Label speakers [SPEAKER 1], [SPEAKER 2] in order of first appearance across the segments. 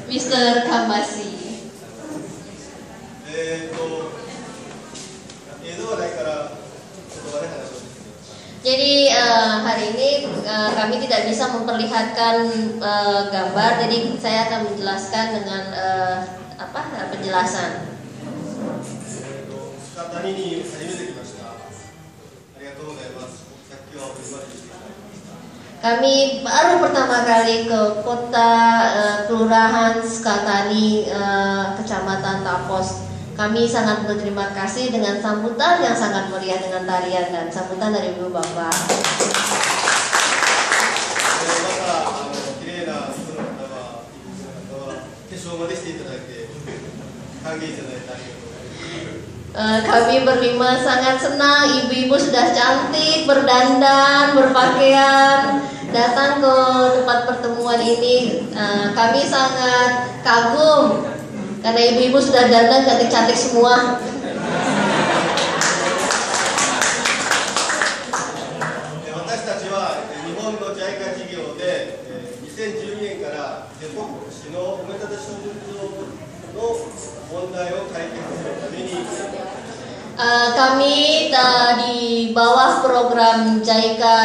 [SPEAKER 1] Mr. Kambasi. Jadi hari ini kami tidak bisa memperlihatkan gambar, jadi saya akan menjelaskan dengan penjelasan. Kami baru pertama kali ke kota Kelurahan Sukatani, Kecamatan Tapos. Kami sangat berterima kasih dengan sambutan yang sangat meriah dengan tarian dan sambutan dari Ibu Bapak. Kami berlima sangat senang, ibu-ibu sudah cantik, berdandan, berpakaian, datang ke tempat pertemuan ini. Kami sangat kagum karena ibu-ibu sudah dandan cantik-cantik semua. Kami di bawah program JICA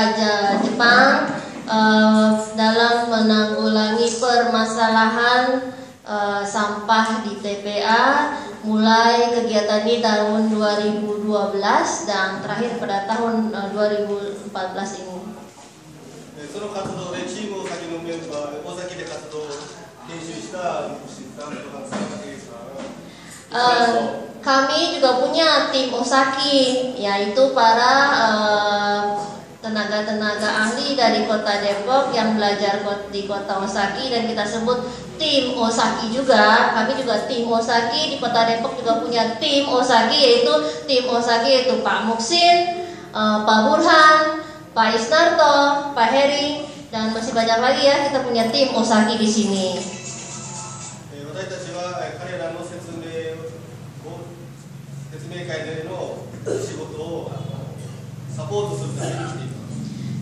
[SPEAKER 1] Jepang dalam menanggulangi permasalahan sampah di TPA, mulai kegiatan ini tahun 2012 dan terakhir pada tahun 2014 ini. Kami juga punya tim Osaki, yaitu para tenaga-tenaga ahli dari Kota Depok yang belajar di Kota Osaki, dan kita sebut tim Osaki juga. Kami juga tim Osaki di Kota Depok juga punya tim Osaki, yaitu Pak Muksin, Pak Burhan, Pak Isnarto, Pak Heri, dan masih banyak lagi ya. Kita punya tim Osaki di sini.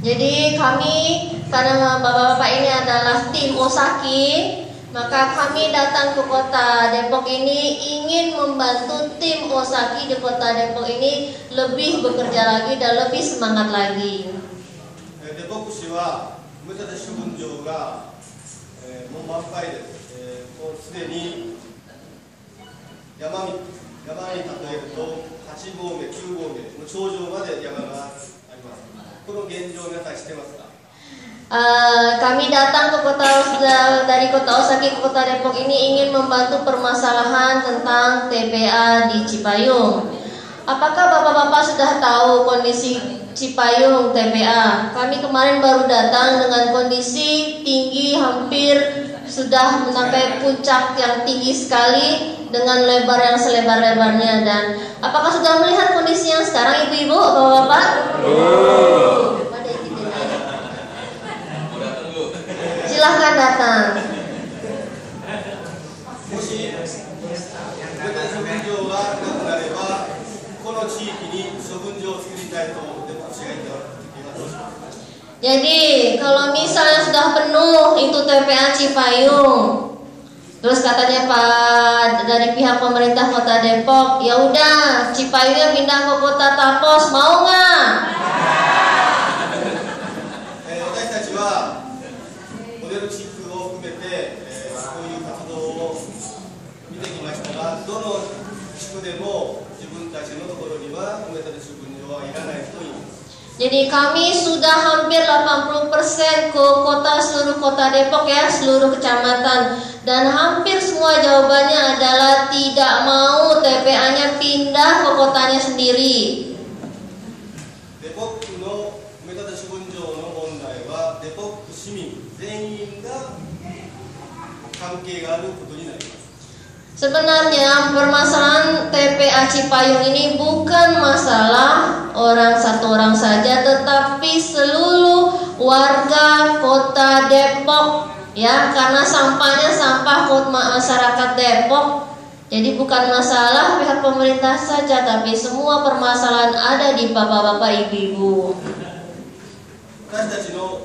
[SPEAKER 1] Jadi kami, karena bapak-bapak ini adalah tim Osaki, maka kami datang ke Kota Depok ini ingin membantu tim Osaki di Kota Depok ini lebih bekerja lagi dan lebih semangat lagi. Depok Shiwa, kami datang ke dari Kota Osaki ke Kota Depok ini ingin membantu permasalahan tentang TPA di Cipayung. Apakah bapak-bapak sudah tahu kondisi Cipayung TPA? Kami kemarin baru datang dengan kondisi tinggi, hampir sudah mencapai puncak yang tinggi sekali dengan lebar yang selebar-lebarnya. Dan apakah sudah melihat kondisi yang sekarang, ibu-ibu, bapak-bapak? Silahkan datang. Jadi kalau misalnya sudah penuh itu TPA Cipayung, terus katanya Pak dari pihak pemerintah Kota Depok, ya udah Cipayungnya pindah ke Kota Tapos, mau nggak? Jadi kami sudah hampir 80% ke seluruh kota Depok ya, seluruh kecamatan, dan hampir semua jawabannya adalah tidak mau TPA-nya pindah ke kotanya sendiri. Depok no umetada shibunjou no mondai wa Depok shimin zein ga kankei ga aru koto ni narimasu. Sebenarnya permasalahan TPA Cipayung ini bukan masalah satu orang saja, tetapi seluruh warga Kota Depok ya, karena sampahnya sampah masyarakat Depok. Jadi bukan masalah pihak pemerintah saja, tapi semua permasalahan ada di bapak-bapak, ibu-ibu.
[SPEAKER 2] 私たちの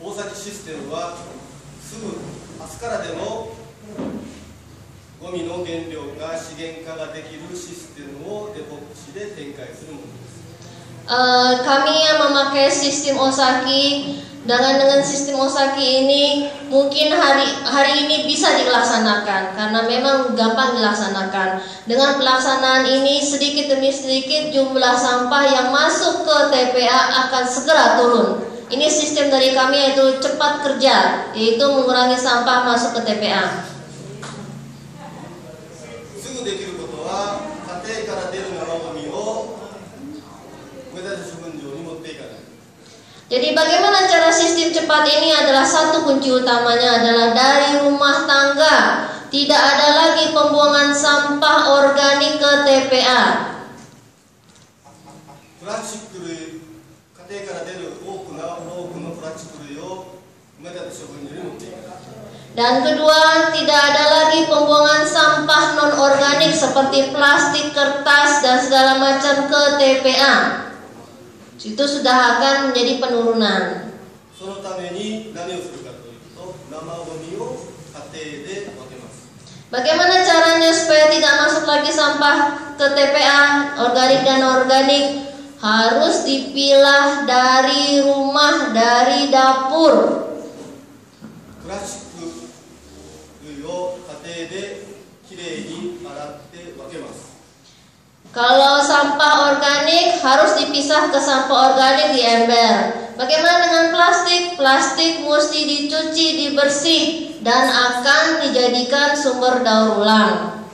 [SPEAKER 2] 大崎システムはすぐ明日からでもゴミの減量化、資源化ができるシステムをデポック市で展開するものです。
[SPEAKER 1] Kami yang memakai sistem Osaki, dengan sistem Osaki ini mungkin hari ini bisa dilaksanakan karena memang gampang dilaksanakan. Dengan pelaksanaan ini sedikit demi sedikit jumlah sampah yang masuk ke TPA akan segera turun. Ini sistem dari kami yaitu cepat kerja, yaitu mengurangi sampah masuk ke TPA.
[SPEAKER 2] すぐできることは家庭から出る生ゴミを
[SPEAKER 1] Jadi bagaimana cara sistem cepat ini adalah satu kunci utamanya adalah dari rumah tangga. Tidak ada lagi pembuangan sampah organik ke TPA. Dan kedua, tidak ada lagi pembuangan sampah non-organik seperti plastik, kertas, dan segala macam ke TPA. Itu sudah akan menjadi penurunan. Bagaimana caranya supaya tidak masuk lagi sampah ke TPA, organik dan organik? Harus dipilah dari rumah, dari dapur. Kalau sampah organik harus dipisah ke sampah organik di ember. Bagaimana dengan plastik? Plastik mesti dicuci, dibersih, dan akan dijadikan sumber daur ulang.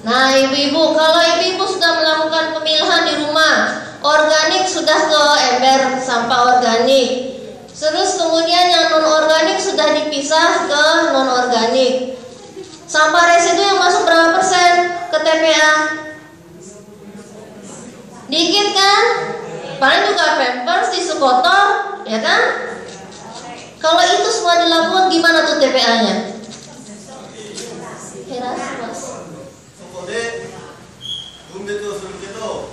[SPEAKER 1] Nah, ibu-ibu, kalau ibu-ibu sudah melakukan pemilahan di rumah, organik sudah ke ember sampah organik. Terus kemudian yang non-organik sudah dipisah ke non-organik. Sampah residu yang masuk berapa persen ke TPA? Dikit kan? Paling juga pampers, tisu kotor, ya kan? Kalau itu semua dilakukan gimana tuh TPA-nya? Heras, Mas. 分別をするけど、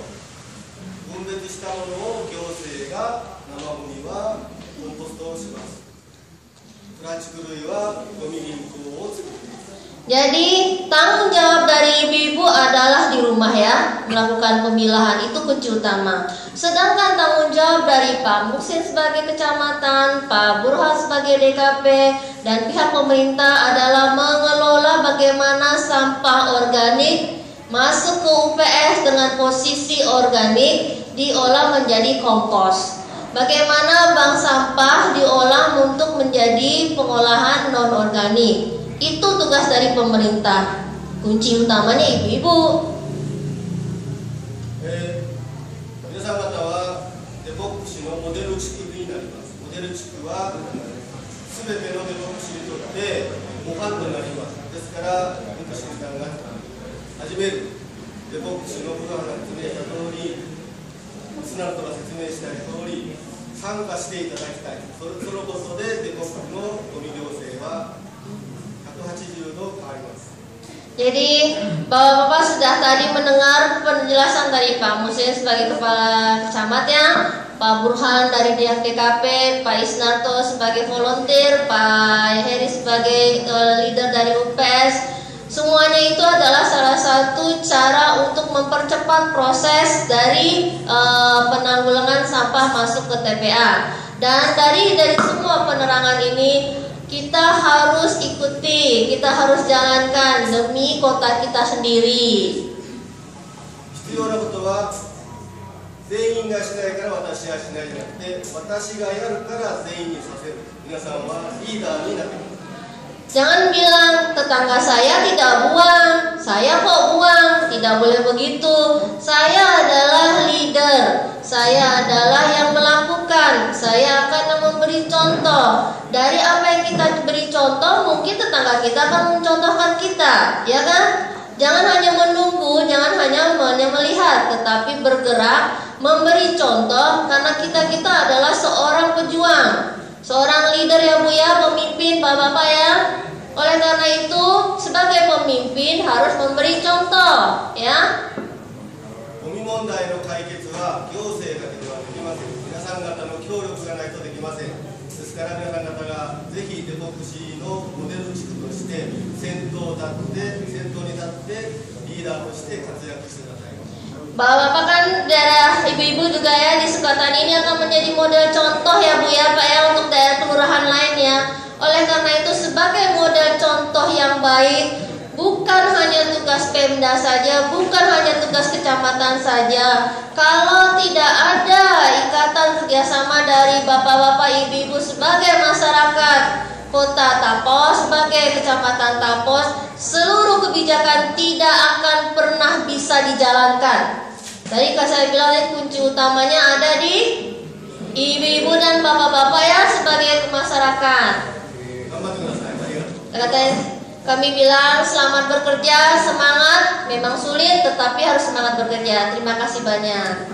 [SPEAKER 1] 分別したものを行政が生ゴミはコンポストをします。プラスチック類はゴミ銀行を作ります。Jadi tanggung jawab dari ibu-ibu adalah di rumah ya, melakukan pemilahan itu kunci utama. Sedangkan tanggung jawab dari Pak Muksin sebagai kecamatan, Pak Burhan sebagai DKP, dan pihak pemerintah adalah mengelola bagaimana sampah organik masuk ke UPS dengan posisi organik diolah menjadi kompos. Bagaimana bank sampah diolah untuk menjadi pengolahan non-organik. Itu tugas dari pemerintah. Kunci utamanya ibu-ibu. 皆さん方はデポック市のモデル地区になります。モデル地区はすべてのデポック市にとって模範となります。ですからデポック市さんが始めるデポック市のプロが説明した通り、スナルトが説明した通り参加していただきたい。そのことでデポックのゴミ行政は Jadi bapak-bapak sudah tadi mendengar penjelasan dari Pak Musin sebagai kepala kecamatan, Pak Burhan dari DKP, Pak Isnarto sebagai volunteer, Pak Heri sebagai leader dari UPS. Semuanya itu adalah salah satu cara untuk mempercepat proses dari penanggulangan sampah masuk ke TPA. Dan dari semua penerangan ini kita harus ikuti, kita harus jalankan demi kota kita sendiri. 必要なことは全員がしないから私はしないじゃなくて、私がやるから全員にさせる。皆さんはリーダーになってください。Jangan bilang tetangga saya tidak buang, saya kok buang, tidak boleh begitu. Saya adalah leader, saya adalah yang melakukan, saya akan memberi contoh. Dari apa yang kita beri contoh, mungkin tetangga kita akan mencontohkan kita, ya kan? Jangan hanya menunggu, jangan hanya melihat, tetapi bergerak, memberi contoh, karena kita adalah seorang pejuang, seorang leader ya Bu ya, pemimpin Bapak-bapak ya. Oleh karena itu, sebagai pemimpin harus memberi contoh ya.
[SPEAKER 2] ゴミ問題の解決は行政だけではできません。皆さん方の協力がないとできません。ですから皆さん方がぜひデポクシーのモデル地区として先頭に立ってリーダーとして活躍してください。
[SPEAKER 1] Bapak-bapak kan daerah ibu-ibu juga ya di Sukatan ini akan menjadi model contoh ya Bu ya Pak ya untuk daerah kelurahan lainnya. Oleh karena itu sebagai model contoh yang baik, bukan hanya tugas Pemda saja, bukan hanya tugas kecamatan saja. Kalau tidak ada ikatan kerjasama dari bapak-bapak ibu-ibu sebagai masyarakat Kota Tapos, sebagai kecamatan Tapos, seluruh kebijakan tidak akan pernah bisa dijalankan. Tadi saya bilang kunci utamanya ada di ibu-ibu dan bapak-bapak ya sebagai masyarakat. Kami bilang selamat bekerja, semangat, memang sulit tetapi harus semangat bekerja. Terima kasih banyak.